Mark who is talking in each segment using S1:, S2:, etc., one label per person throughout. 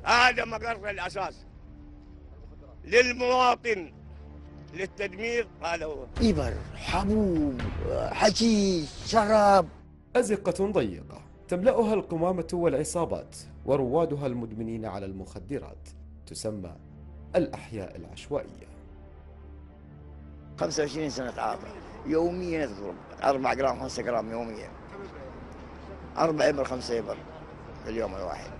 S1: هذا مقر الأساس للمواطن للتدمير، هذا هو.
S2: إبر، حبوب، حشيش، شراب.
S3: أزقة ضيقة تملأها القمامة والعصابات وروادها المدمنين على المخدرات، تسمى الأحياء العشوائية.
S2: 25 سنة تعاطى، يوميا تضرب 4 جرام 5 جرام يوميا، 4 إبر 5 إبر في اليوم الواحد،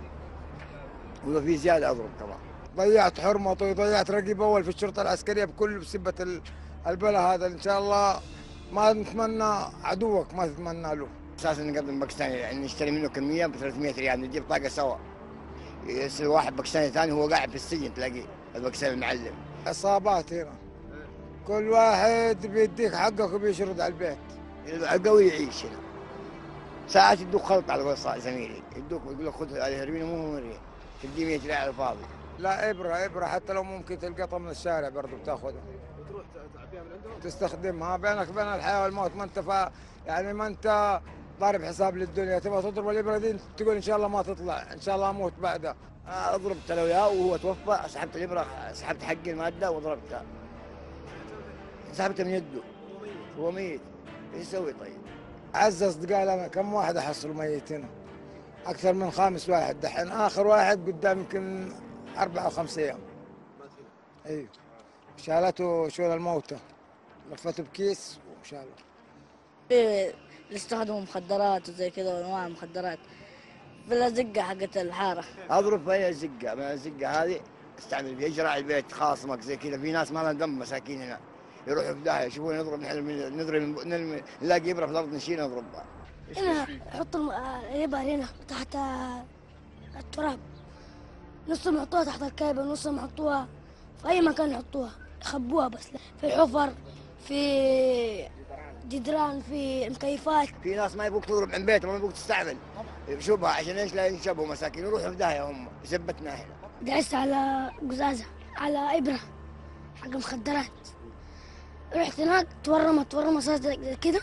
S2: وإذا في زيادة أضرب كمان.
S4: ضيعت حرمتي وضيعت رقيب أول في الشرطة العسكرية بكل بسبة البلا هذا. إن شاء الله ما نتمنى عدوك، ما تتمنى له.
S2: أساسا نقدم باكستاني يعني نشتري منه كمية ب 300 ريال، نجيب طاقة سوا، يصير واحد باكستاني ثاني هو قاعد في السجن تلاقيه الباكستاني المعلم.
S4: عصابات هنا، كل واحد بيديك حقك وبيشرد على البيت.
S2: القوي يعيش هنا. ساعات يدوك خلط على قول زميلي، يدوك يقول لك خذ الهيروين مو هيروين، تدي 100 ريال على الفاضي.
S4: لا إبرة حتى لو ممكن تلقطها من الشارع برضه بتاخذها. وتروح تعبيها من عندهم؟ تستخدمها بينك وبين الحياة والموت، ما أنت يعني ما أنت ضارب حساب للدنيا، تبغى تضرب الإبرة دي تقول إن شاء الله ما تطلع، إن شاء الله أموت بعدها.
S2: ضربت له وياه وهو توفى، سحبت الإبرة، سحبت حق المادة وضربته. سحبته من يده هو ميت، ايش يسوي طيب؟
S4: أعز أصدقائي لنا كم واحد أحصل ميت هنا؟ أكثر من 5 واحد دحين، آخر واحد قدام يمكن 4 أو 5 أيام. أيوه شالته شغل الموتى، لفته بكيس وشاله.
S5: يستخدموا مخدرات وزي كذا وانواع مخدرات في الزقه حقت الحاره.
S2: اضرب في اي زقه، من الزقه هذه استعمل فيها يجرى على البيت خاصمك زي كذا. في ناس ما لها ذنب مساكين هنا يروحوا في داهيه، يشوفون نضرب نلاقي ابره في الارض نشيل نضربها.
S6: هنا نحط الابر هنا تحت التراب، نصهم يحطوها تحت الكايبه، نصهم يحطوها في اي مكان يحطوها يخبوها، بس في الحفر، في جدران، في المكيفات.
S2: في ناس ما يبوك تضرب من بيتهم، ما يبوك تستعمل يشوفها عشان ايش لا ينشبوا مساكين يروحوا في داهيه. هم يثبتنا هنا.
S6: دعست على قزازه، على ابره حق مخدرات، رحت هناك تورمت زي كده،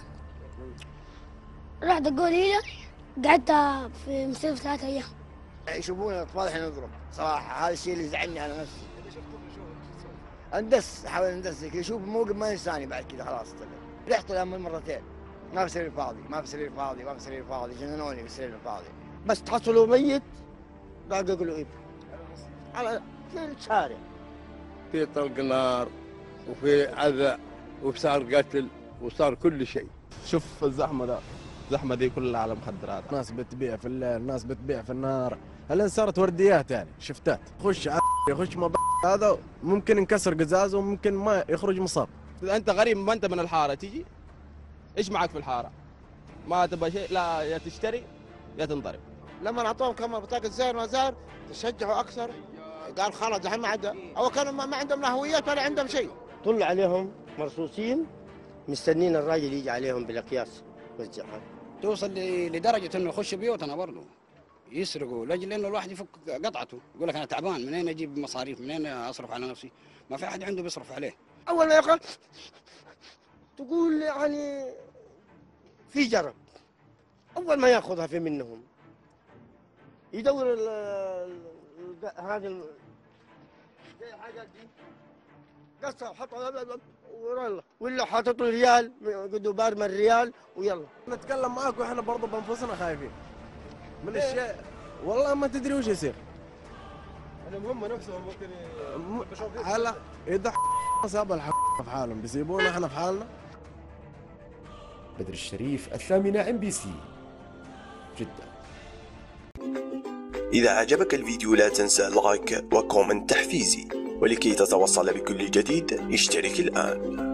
S6: رحت اقول هي قعدت في مستشفى 3 أيام.
S2: يشوفون الاطفال احنا نضرب صراحه، هذا الشيء اللي يزعلني على نفسي. اندس، احاول اندس كذا، شوف الموقف ما ينساني بعد كذا خلاص. رحت الامل مرتين، ما في سرير فاضي، ما في سرير فاضي، ما في سرير فاضي، جننوني في السرير الفاضي. بس تحصلوا ميت دققوا له على في الشارع.
S7: في طلق نار وفي عذى وصار قتل وصار كل شيء.
S8: شوف الزحمه دي كلها على مخدرات، ناس بتبيع في الليل، ناس بتبيع في النهار، الان صارت ورديات يعني شفتات، يخش هذا ممكن ينكسر قزازه وممكن ما يخرج مصاب.
S9: اذا انت غريب ما انت من الحاره تيجي ايش معك في الحاره؟ ما تبغى شيء لا يا تشتري يا تنضرب.
S10: لما اعطوهم كم بطاقه زين وزار تشجعوا اكثر، قال خلاص دحين ما عدا، او كانوا ما عندهم لا هويات ولا عندهم شيء.
S11: طلع عليهم مرصوصين مستنين الراجل يجي عليهم بالاقياس والزحام.
S12: توصل لدرجه انه يخش بيوتنا برضه يسرقوا لاجل انه الواحد يفك قطعته، يقول لك انا تعبان منين اجيب مصاريف، منين اصرف على نفسي؟ ما في احد عنده بيصرف عليه.
S11: اول ما يقول تقول يعني في جرب، اول ما ياخذها في منهم يدور هذه الحاجات دي قصها وحطها ولا حاطط له ريال قدو بارمه الريال ويلا.
S8: نتكلم معاك واحنا برضه بانفسنا خايفين من الشيء، والله ما تدري وش يصير.
S7: هم نفسهم ممكن
S8: هلا اذا ساب الحق في حالهم بيسيبونا احنا في حالنا.
S3: بدر الشريف، 8 MBC، جدة.
S13: إذا عجبك الفيديو لا تنسى اللايك وكومنت تحفيزي، ولكي تتوصل بكل جديد اشترك الآن.